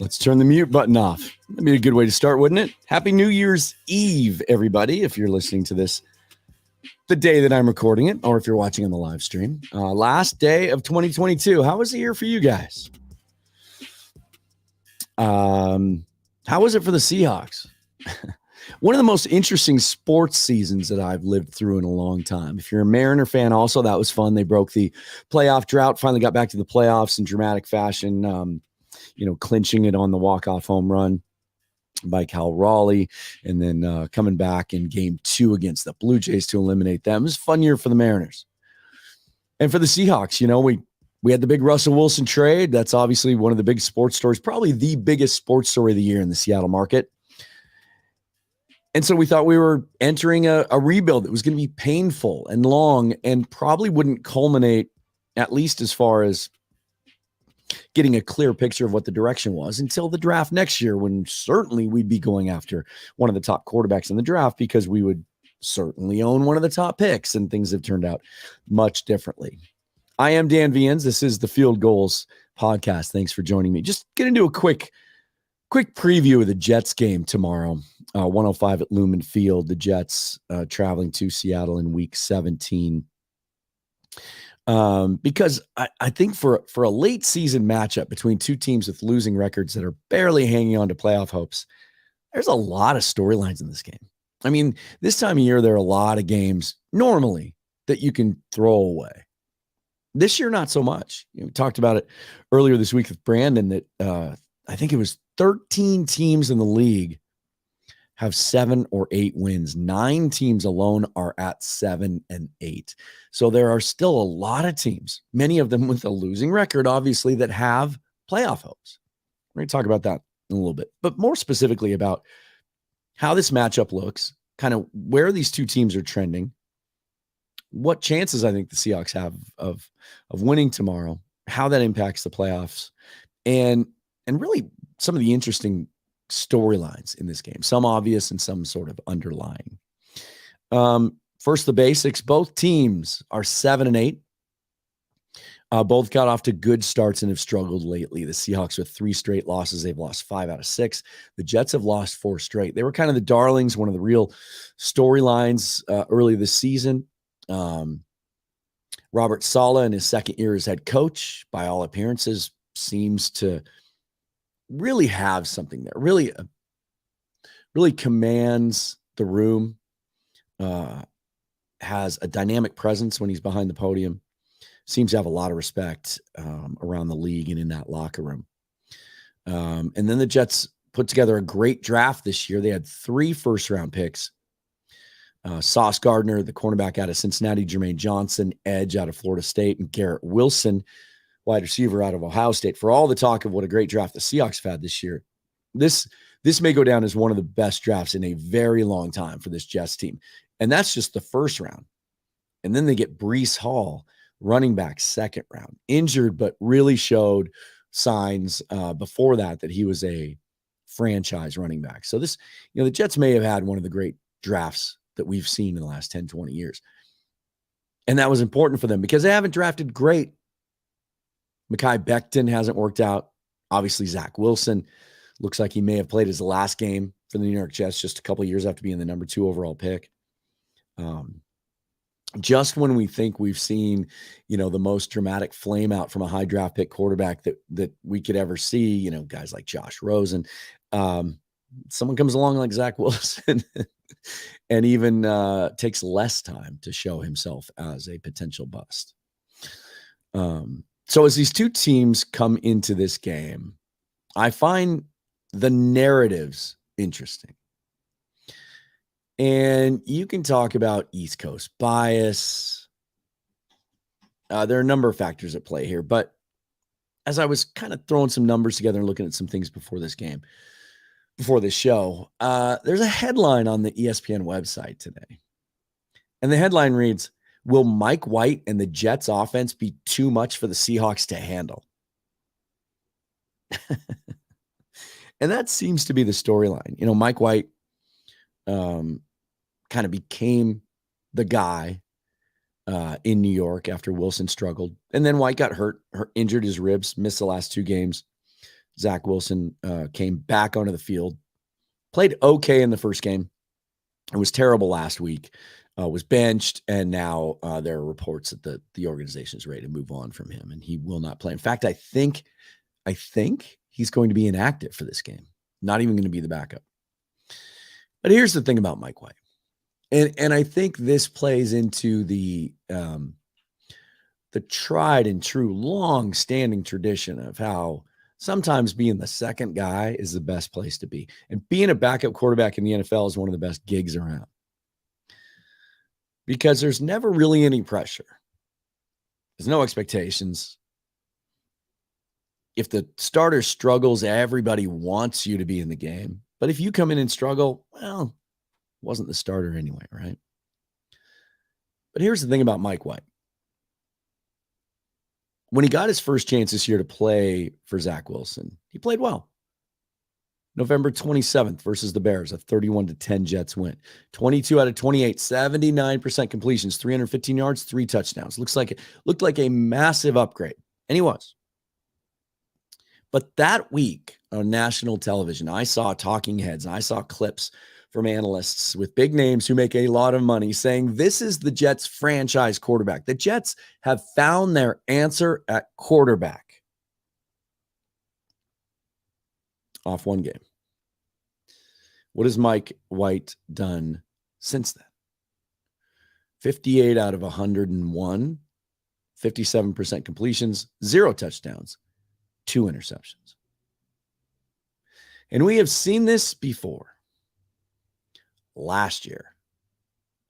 Let's turn the mute button off. That'd be a good way to start, wouldn't it? Happy New Year's Eve, everybody, if you're listening to this the day that I'm recording it, or if you're watching on the live stream. Last day of 2022. How was the year for you guys? How was it for the Seahawks? One of the most interesting sports seasons that I've lived through in a long time. If you're a Mariner fan also, that was fun. They broke the playoff drought, finally got back to the playoffs in dramatic fashion, clinching it on the walk-off home run by Cal Raleigh, and then coming back in game 2 against the Blue Jays to eliminate them. It was a fun year for the Mariners. And for the Seahawks, we had the big Russell Wilson trade. That's obviously one of the big sports stories, probably the biggest sports story of the year in the Seattle market. And so we thought we were entering a rebuild that was going to be painful and long and probably wouldn't culminate, at least as far as getting a clear picture of what the direction was, until the draft next year, when certainly we'd be going after one of the top quarterbacks in the draft because we would certainly own one of the top picks, and things have turned out much differently. I am Dan Viens. This is the Field Goals podcast. Thanks for joining me. Just get into a quick preview of the Jets game tomorrow, 105 at Lumen Field. The Jets traveling to Seattle in week 17. Because I think for a late season matchup between two teams with losing records that are barely hanging on to playoff hopes, there's a lot of storylines in this game. I mean, this time of year, there are a lot of games normally that you can throw away. This year, not so much. We talked about it earlier this week with Brandon that I think it was 13 teams in the league have 7 or 8 wins. 9 teams alone are at 7 and 8. So there are still a lot of teams, many of them with a losing record, obviously, that have playoff hopes. We're going to talk about that in a little bit, but more specifically about how this matchup looks, kind of where these two teams are trending, what chances I think the Seahawks have of winning tomorrow, how that impacts the playoffs, and really some of the interesting storylines in this game, some obvious and some sort of underlying. First, the basics. Both teams are 7 and 8. Both got off to good starts and have struggled lately. The Seahawks with 3 straight losses. They've lost 5 out of 6. The Jets have lost 4 straight. They were kind of the darlings, one of the real storylines early this season. Robert Saleh, in his second year as head coach, by all appearances, seems to really have something there, really commands the room, has a dynamic presence when he's behind the podium, seems to have a lot of respect around the league and in that locker room. And then the Jets put together a great draft this year. They had 3 first-round picks. Sauce Gardner, the cornerback out of Cincinnati, Jermaine Johnson, edge out of Florida State, and Garrett Wilson, wide receiver out of Ohio State. For all the talk of what a great draft the Seahawks have had this year, this may go down as one of the best drafts in a very long time for this Jets team. And that's just the first round. And then they get Breece Hall, running back, second round, injured, but really showed signs before that he was a franchise running back. So this, the Jets may have had one of the great drafts that we've seen in the last 10, 20 years. And that was important for them because they haven't drafted great. Mekhi Becton hasn't worked out. Obviously, Zach Wilson looks like he may have played his last game for the New York Jets just a couple of years after being the number 2 overall pick. Just when we think we've seen, the most dramatic flame out from a high draft pick quarterback that we could ever see, guys like Josh Rosen, someone comes along like Zach Wilson and even takes less time to show himself as a potential bust. So as these two teams come into this game, I find the narratives interesting. And you can talk about East Coast bias. There are a number of factors at play here, but as I was kind of throwing some numbers together and looking at some things before this show, there's a headline on the ESPN website today. And the headline reads, "Will Mike White and the Jets offense be too much for the Seahawks to handle?" And that seems to be the storyline. Mike White kind of became the guy in New York after Wilson struggled. And then White got hurt, injured his ribs, missed the last 2 games. Zach Wilson came back onto the field, played okay in the first game. It was terrible last week, was benched, and now there are reports that the organization is ready to move on from him, and he will not play. In fact, I think he's going to be inactive for this game, not even going to be the backup. But here's the thing about Mike White, and I think this plays into the tried and true, long-standing tradition of how sometimes being the second guy is the best place to be. And being a backup quarterback in the NFL is one of the best gigs around because there's never really any pressure. There's no expectations. If the starter struggles, everybody wants you to be in the game. But if you come in and struggle, well, wasn't the starter anyway, right? But here's the thing about Mike White. When he got his first chance this year to play for Zach Wilson, he played well. November 27th versus the Bears, a 31-10 Jets win. 22 out of 28, 79% completions, 315 yards, 3 touchdowns. Looked like a massive upgrade, and he was. But that week on national television, I saw talking heads, and I saw clips from analysts with big names who make a lot of money saying this is the Jets franchise quarterback. The Jets have found their answer at quarterback. Off one game. What has Mike White done since then? 58 out of 101, 57% completions, 0 touchdowns, 2 interceptions. And we have seen this before. Last year,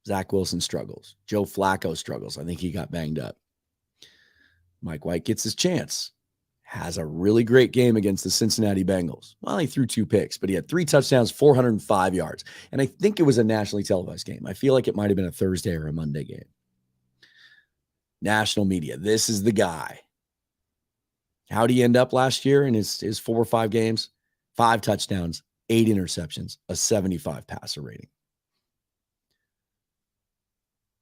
Zach Wilson struggles. Joe Flacco struggles. I think he got banged up. Mike White gets his chance. Has a really great game against the Cincinnati Bengals. Well, he threw 2 picks, but he had 3 touchdowns, 405 yards. And I think it was a nationally televised game. I feel like it might have been a Thursday or a Monday game. National media. This is the guy. How'd he end up last year in his 4 or 5 games? 5 touchdowns, 8 interceptions, a 75 passer rating.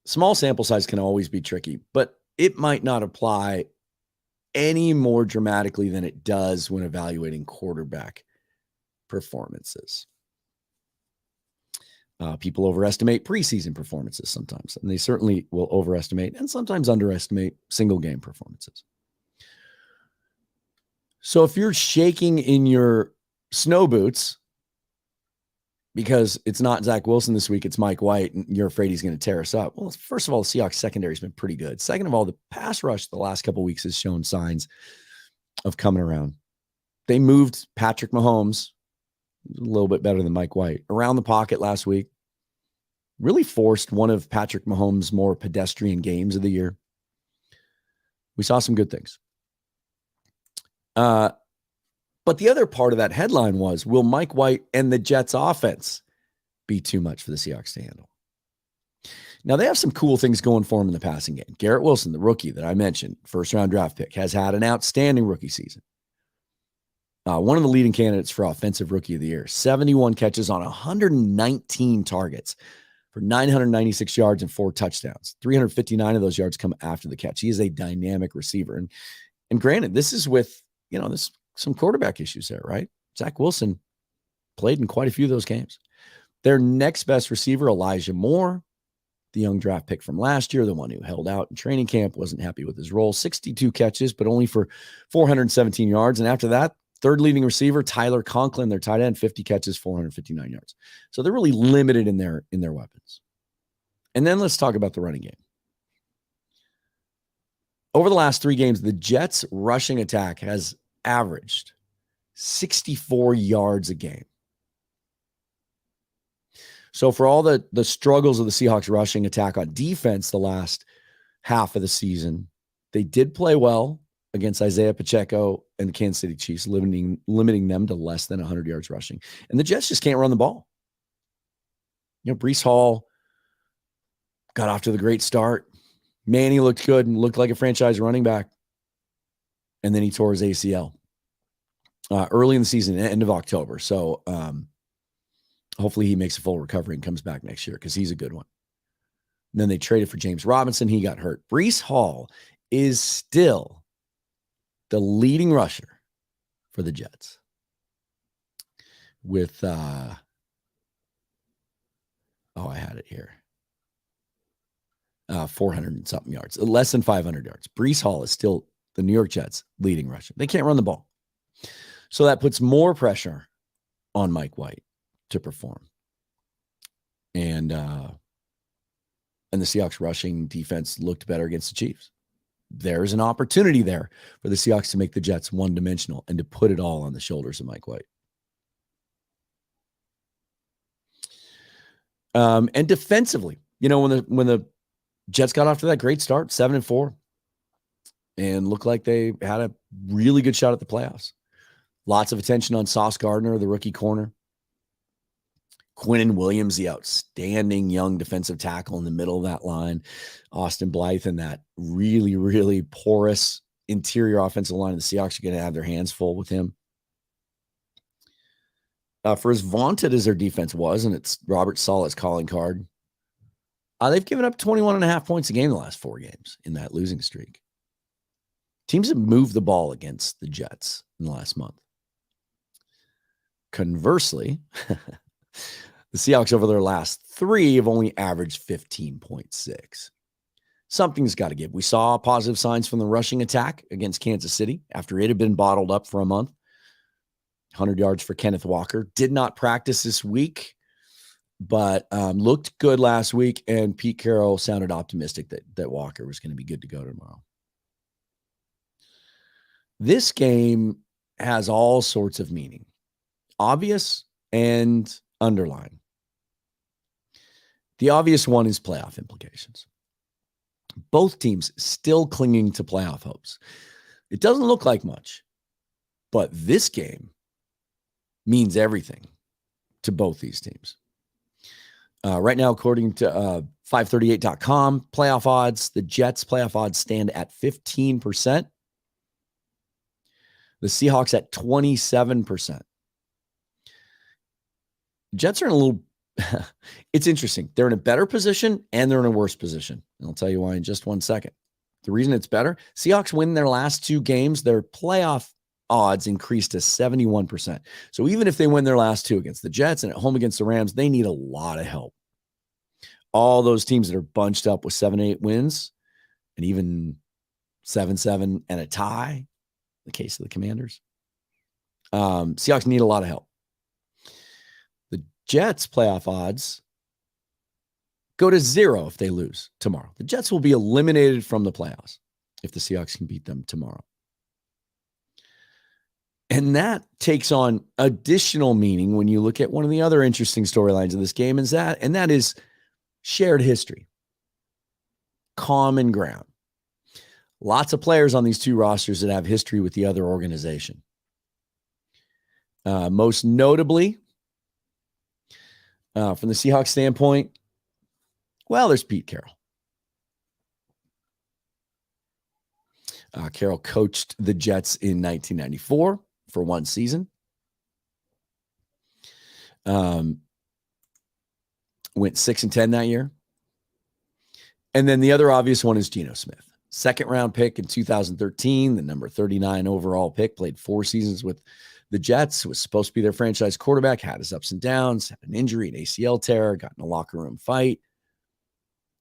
Small sample size can always be tricky, but it might not apply any more dramatically than it does when evaluating quarterback performances. People overestimate preseason performances sometimes, and they certainly will overestimate and sometimes underestimate single game performances. So if you're shaking in your snow boots because it's not Zach Wilson this week, it's Mike White, and you're afraid he's going to tear us up. Well, first of all, the Seahawks secondary has been pretty good. Second of all, the pass rush the last couple of weeks has shown signs of coming around. They moved Patrick Mahomes, a little bit better than Mike White, around the pocket last week. Really forced one of Patrick Mahomes' more pedestrian games of the year. We saw some good things. But the other part of that headline was, will Mike White and the Jets offense be too much for the Seahawks to handle? Now, they have some cool things going for him in the passing game. Garrett Wilson, the rookie that I mentioned, first-round draft pick, has had an outstanding rookie season. One of the leading candidates for Offensive Rookie of the Year. 71 catches on 119 targets for 996 yards and 4 touchdowns. 359 of those yards come after the catch. He is a dynamic receiver. And granted, this is with, this some quarterback issues there, right? Zach Wilson played in quite a few of those games. Their next best receiver, Elijah Moore, the young draft pick from last year, the one who held out in training camp, wasn't happy with his role. 62 catches, but only for 417 yards. And after that, third leading receiver, Tyler Conklin, their tight end, 50 catches, 459 yards. So they're really limited in their weapons. And then let's talk about the running game. Over the last 3 games, the Jets' rushing attack has averaged 64 yards a game. So for all the struggles of the Seahawks rushing attack on defense the last half of the season, they did play well against Isaiah Pacheco and the Kansas City Chiefs, limiting them to less than 100 yards rushing. And the Jets just can't run the ball. Breece Hall got off to the great start. Manny looked good and looked like a franchise running back. And then he tore his ACL early in the season, end of October. So hopefully he makes a full recovery and comes back next year because he's a good one. And then they traded for James Robinson. He got hurt. Breece Hall is still the leading rusher for the Jets with, I had it here. 400 and something yards, less than 500 yards. Breece Hall is still the New York Jets' leading rusher. They can't run the ball. So that puts more pressure on Mike White to perform. And the Seahawks rushing defense looked better against the Chiefs. There's an opportunity there for the Seahawks to make the Jets one-dimensional and to put it all on the shoulders of Mike White. And defensively, when the Jets got off to that great start, 7-4, and looked like they had a really good shot at the playoffs. Lots of attention on Sauce Gardner, the rookie corner. Quinnen Williams, the outstanding young defensive tackle in the middle of that line. Austin Blythe and that really, really porous interior offensive line. The Seahawks are going to have their hands full with him. For as vaunted as their defense was, and it's Robert Sala's calling card, they've given up 21.5 points a game in the last 4 games in that losing streak. Teams have moved the ball against the Jets in the last month. Conversely, the Seahawks over their last 3 have only averaged 15.6. Something's got to give. We saw positive signs from the rushing attack against Kansas City after it had been bottled up for a month. 100 yards for Kenneth Walker. Did not practice this week, but looked good last week, and Pete Carroll sounded optimistic that Walker was going to be good to go tomorrow. This game has all sorts of meaning, obvious and underlying. The obvious one is playoff implications. Both teams still clinging to playoff hopes. It doesn't look like much, but this game means everything to both these teams. Right now, according to 538.com, playoff odds, the Jets' playoff odds stand at 15%. The Seahawks at 27%. Jets are in a little, it's interesting. They're in a better position and they're in a worse position. And I'll tell you why in just one second. The reason it's better, Seahawks win their last 2 games, their playoff odds increased to 71%. So even if they win their last 2 against the Jets and at home against the Rams, they need a lot of help. All those teams that are bunched up with 7-8 wins and even 7-7 and a tie, in the case of the Commanders, Seahawks need a lot of help. The Jets' playoff odds go to 0 if they lose tomorrow. The Jets will be eliminated from the playoffs if the Seahawks can beat them tomorrow. And that takes on additional meaning when you look at one of the other interesting storylines of this game, and that is shared history, common ground. Lots of players on these 2 rosters that have history with the other organization. Most notably, from the Seahawks standpoint, well, there's Pete Carroll. Carroll coached the Jets in 1994 for 1 season. Went 6-10 that year. And then the other obvious one is Geno Smith. 2nd-round pick in 2013, the number 39 overall pick, played 4 seasons with the Jets, was supposed to be their franchise quarterback, had his ups and downs, had an injury, an ACL tear, got in a locker room fight,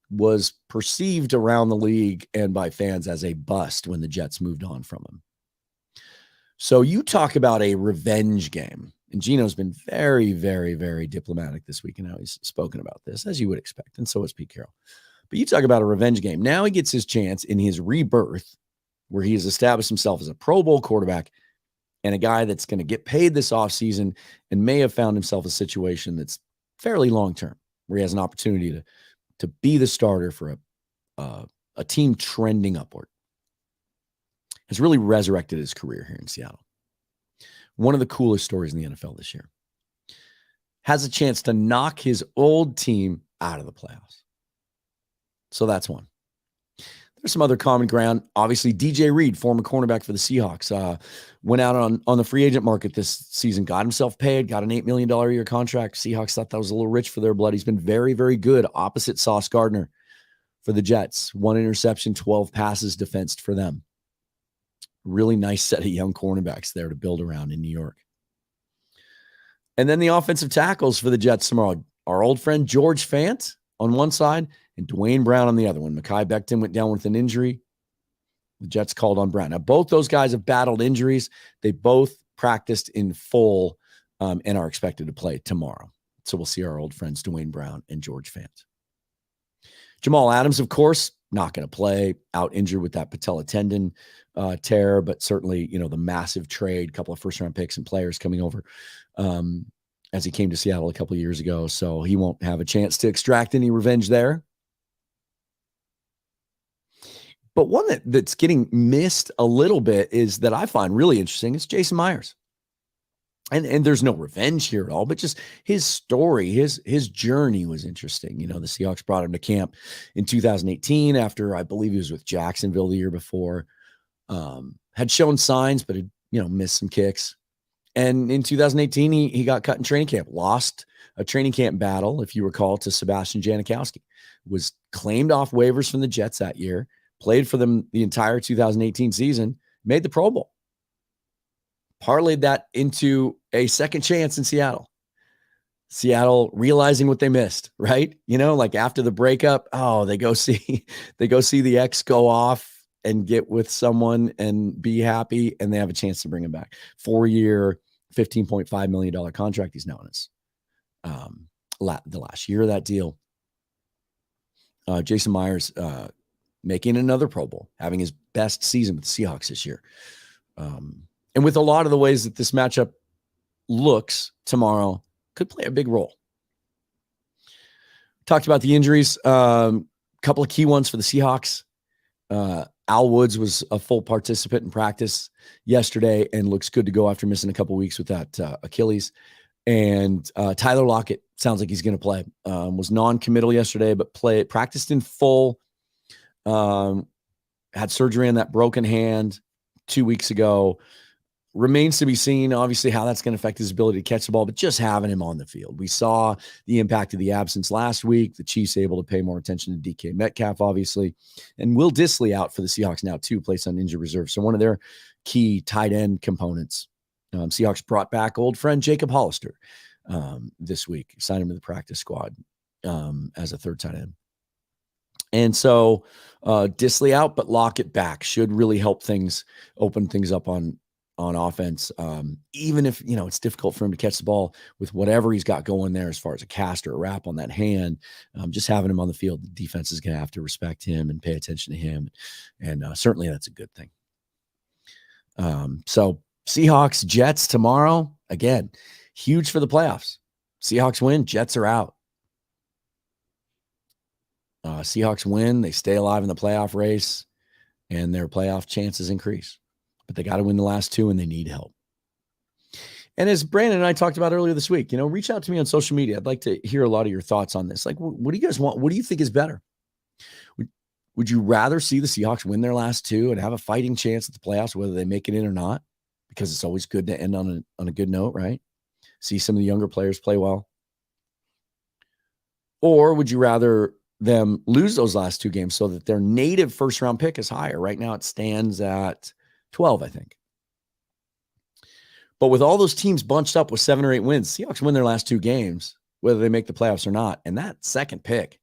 was perceived around the league and by fans as a bust when the Jets moved on from him. So you talk about a revenge game, and Geno's been very, very, very diplomatic this week and how he's spoken about this, as you would expect, and so is Pete Carroll. But you talk about a revenge game. Now he gets his chance in his rebirth, where he has established himself as a Pro Bowl quarterback and a guy that's going to get paid this offseason and may have found himself a situation that's fairly long-term, where he has an opportunity to be the starter for a team trending upward. Has really resurrected his career here in Seattle. One of the coolest stories in the NFL this year. Has a chance to knock his old team out of the playoffs. So that's one. There's some other common ground. Obviously, DJ Reed, former cornerback for the Seahawks, went out on the free agent market this season, got himself paid, got an $8 million a year contract. Seahawks thought that was a little rich for their blood. He's been very, very good, opposite Sauce Gardner for the Jets. 1 interception, 12 passes defensed for them. Really nice set of young cornerbacks there to build around in New York. And then the offensive tackles for the Jets tomorrow. Our old friend George Fant on one side and Dwayne Brown on the other one. Mekhi Becton went down with an injury. The Jets called on Brown. Now, both those guys have battled injuries. They both practiced in full and are expected to play tomorrow. So we'll see our old friends Dwayne Brown and George Fant. Jamal Adams, of course, not going to play, out injured with that patella tendon tear, but certainly, the massive trade, couple of first-round picks and players coming over as he came to Seattle a couple of years ago. So he won't have a chance to extract any revenge there. But one that's getting missed a little bit is that I find really interesting is Jason Myers. And there's no revenge here at all, but just his story, his journey was interesting. The Seahawks brought him to camp in 2018 after I believe he was with Jacksonville the year before. Had shown signs, but had, missed some kicks. And in 2018, he got cut in training camp, lost a training camp battle, if you recall, to Sebastian Janikowski. Was claimed off waivers from the Jets that year, played for them the entire 2018 season, made the Pro Bowl. Parlayed that into a second chance in Seattle. Seattle realizing what they missed, right? Like after the breakup, they go see the ex go off and get with someone and be happy, and they have a chance to bring him back. 4-year, $15.5 million contract he's now on his the last year of that deal. Jason Myers making another Pro Bowl, having his best season with the Seahawks this year. And with a lot of the ways that this matchup looks tomorrow, could play a big role. Talked about the injuries. Couple of key ones for the Seahawks. Al Woods was a full participant in practice yesterday and looks good to go after missing a couple of weeks with that Achilles. And Tyler Lockett sounds like he's going to play. Was non-committal yesterday, but practiced in full. Had surgery on that broken hand 2 weeks ago. Remains to be seen, obviously, how that's going to affect his ability to catch the ball, but just having him on the field. We saw the impact of the absence last week. The Chiefs able to pay more attention to DK Metcalf, obviously. And Will Dissly out for the Seahawks now, too, placed on injured reserve. So one of their key tight end components. Seahawks brought back old friend Jacob Hollister this week. Signed him to the practice squad as a third tight end. And so Dissly out, but Lockett back should really help open things up on offense, even if, it's difficult for him to catch the ball with whatever he's got going there as far as a cast or a wrap on that hand. Just having him on the field, the defense is going to have to respect him and pay attention to him. And certainly that's a good thing. So Seahawks, Jets tomorrow, again, huge for the playoffs. Seahawks win, Jets are out. Seahawks win, they stay alive in the playoff race, and their playoff chances increase. But they got to win the last two, and they need help. And as Brandon and I talked about earlier this week, reach out to me on social media. I'd like to hear a lot of your thoughts on this. Like, what do you guys want? What do you think is better? Would you rather see the Seahawks win their last two and have a fighting chance at the playoffs, whether they make it in or not? Because it's always good to end on a good note, right? See some of the younger players play well. Or would you rather them lose those last two games so that their native first-round pick is higher? Right now it stands at 12, I think. But with all those teams bunched up with 7 or 8 wins, Seahawks win their last two games, whether they make the playoffs or not. And that second pick,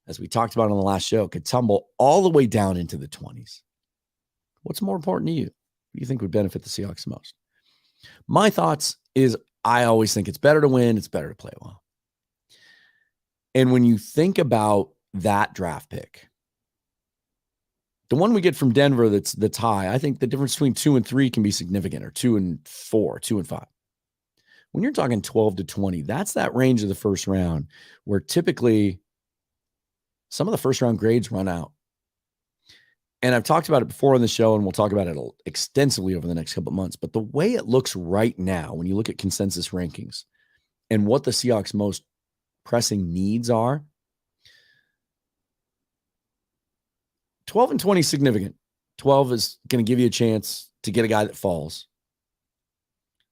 as we talked about on the last show, could tumble all the way down into the 20s. What's more important to you? Who do you think would benefit the Seahawks the most? My thoughts is I always think it's better to win. It's better to play well. And when you think about that draft pick, the one we get from Denver that's high, I think the difference between 2 and 3 can be significant, or 2 and 4, 2 and 5. When you're talking 12 to 20, that's that range of the first round where typically some of the first round grades run out. And I've talked about it before on the show, and we'll talk about it extensively over the next couple of months. But the way it looks right now, when you look at consensus rankings and what the Seahawks' most pressing needs are, 12 and 20 is significant. 12 is going to give you a chance to get a guy that falls.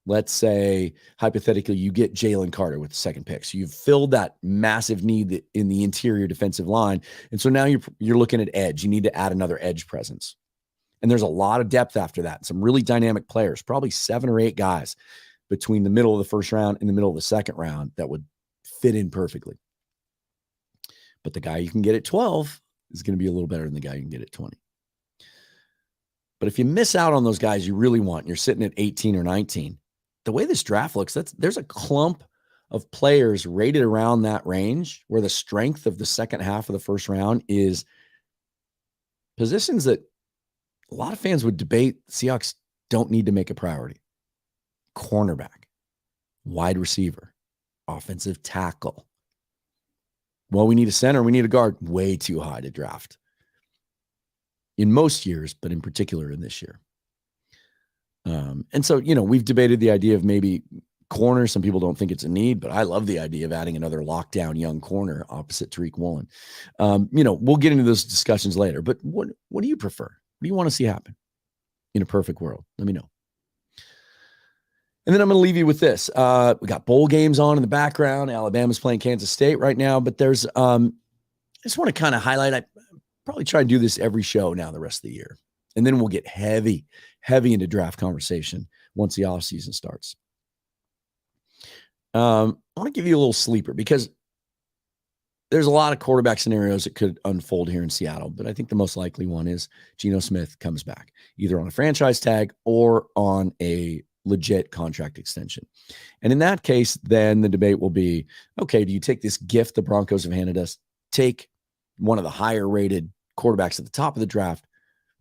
Let's say, hypothetically, you get Jalen Carter with the second pick. So you've filled that massive need in the interior defensive line. And so now you're looking at edge. You need to add another edge presence. And there's a lot of depth after that. Some really dynamic players, probably 7 or 8 guys between the middle of the first round and the middle of the second round that would fit in perfectly. But the guy you can get at 12 is going to be a little better than the guy you can get at 20. But if you miss out on those guys you really want, you're sitting at 18 or 19, the way this draft looks, there's a clump of players rated around that range where the strength of the second half of the first round is positions that a lot of fans would debate Seahawks don't need to make a priority. Cornerback, wide receiver, offensive tackle. Well, we need a center, we need a guard. Way too high to draft. In most years, but in particular in this year. And so, we've debated the idea of maybe corner. Some people don't think it's a need, but I love the idea of adding another lockdown young corner opposite Tariq Woolen. We'll get into those discussions later, but what do you prefer? What do you want to see happen in a perfect world? Let me know. And then I'm going to leave you with this. We got bowl games on in the background. Alabama's playing Kansas State right now, but there's, I just want to kind of highlight, I probably try and do this every show now the rest of the year. And then we'll get heavy into draft conversation once the offseason starts. I want to give you a little sleeper because there's a lot of quarterback scenarios that could unfold here in Seattle, but I think the most likely one is Geno Smith comes back, either on a franchise tag or on a legit contract extension. And in that case, then the debate will be, okay, do you take this gift the Broncos have handed us, take one of the higher rated quarterbacks at the top of the draft,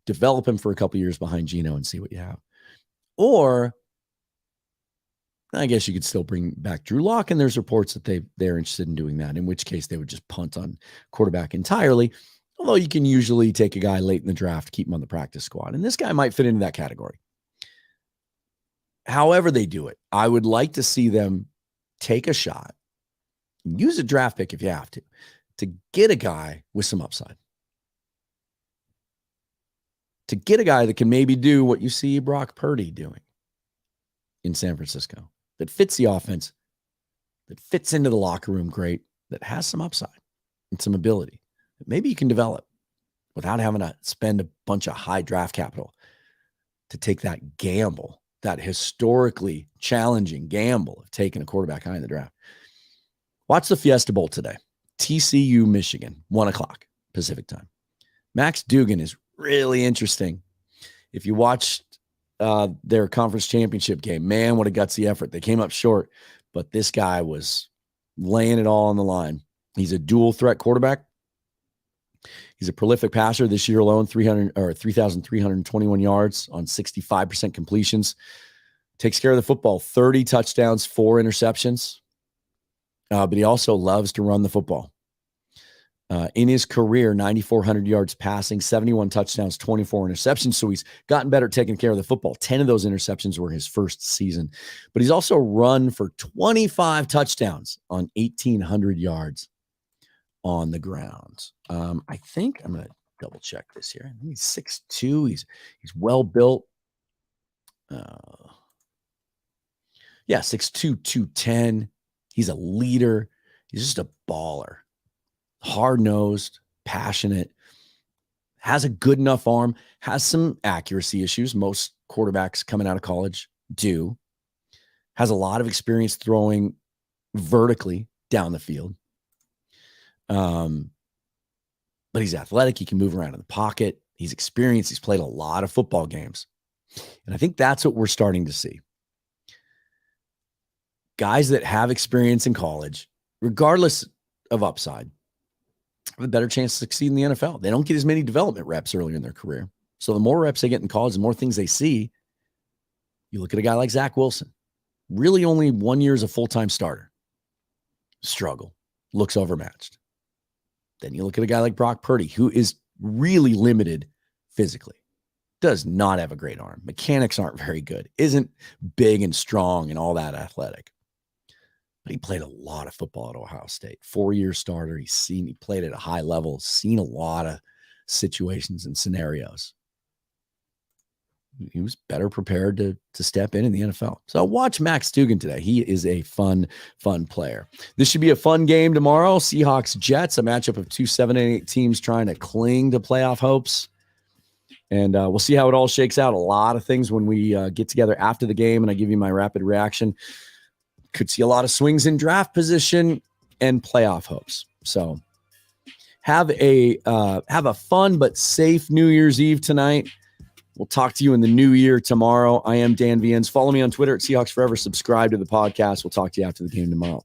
develop him for a couple years behind Geno and see what you have? Or I guess you could still bring back Drew Lock, and there's reports that they're interested in doing that, in which case they would just punt on quarterback entirely, although you can usually take a guy late in the draft, keep him on the practice squad, and this guy might fit into that category. However they do it, I would like to see them take a shot, use a draft pick if you have to get a guy with some upside. To get a guy that can maybe do what you see Brock Purdy doing in San Francisco, that fits the offense, that fits into the locker room great, that has some upside and some ability that maybe you can develop without having to spend a bunch of high draft capital to take that gamble, that historically challenging gamble of taking a quarterback high in the draft. Watch the Fiesta Bowl today. TCU, Michigan, 1:00 Pacific time. Max Duggan is really interesting. If you watched their conference championship game, man, what a gutsy effort. They came up short, but this guy was laying it all on the line. He's a dual threat quarterback. He's a prolific passer. This year alone, 3,321 yards on 65% completions. Takes care of the football, 30 touchdowns, 4 interceptions. But he also loves to run the football. In his career, 9,400 yards passing, 71 touchdowns, 24 interceptions. So he's gotten better at taking care of the football. 10 of those interceptions were his first season. But he's also run for 25 touchdowns on 1,800 yards on the ground. I think I'm going to double check this here. I think he's 6'2". He's well built. 6'2", 210. He's a leader. He's just a baller. Hard-nosed, passionate, has a good enough arm, has some accuracy issues. Most quarterbacks coming out of college do. Has a lot of experience throwing vertically down the field. But he's athletic. He can move around in the pocket. He's experienced. He's played a lot of football games. And I think that's what we're starting to see. Guys that have experience in college, regardless of upside, have a better chance to succeed in the NFL. They don't get as many development reps early in their career. So the more reps they get in college, the more things they see. You look at a guy like Zach Wilson, really only 1 year as a full-time starter. Struggle, looks overmatched. Then you look at a guy like Brock Purdy, who is really limited physically, does not have a great arm. Mechanics aren't very good, isn't big and strong and all that athletic. But he played a lot of football at Ohio State. 4-year starter. He played at a high level, seen a lot of situations and scenarios. He was better prepared to step in the NFL. So watch Max Duggan today. He is a fun player. This should be a fun game tomorrow. Seahawks Jets, a matchup of two 7-8 teams trying to cling to playoff hopes. And we'll see how it all shakes out. A lot of things when we get together after the game and I give you my rapid reaction. Could see a lot of swings in draft position and playoff hopes. So have a fun but safe New Year's Eve tonight. We'll talk to you in the new year tomorrow. I am Dan Viens. Follow me on Twitter at Seahawks Forever. Subscribe to the podcast. We'll talk to you after the game tomorrow.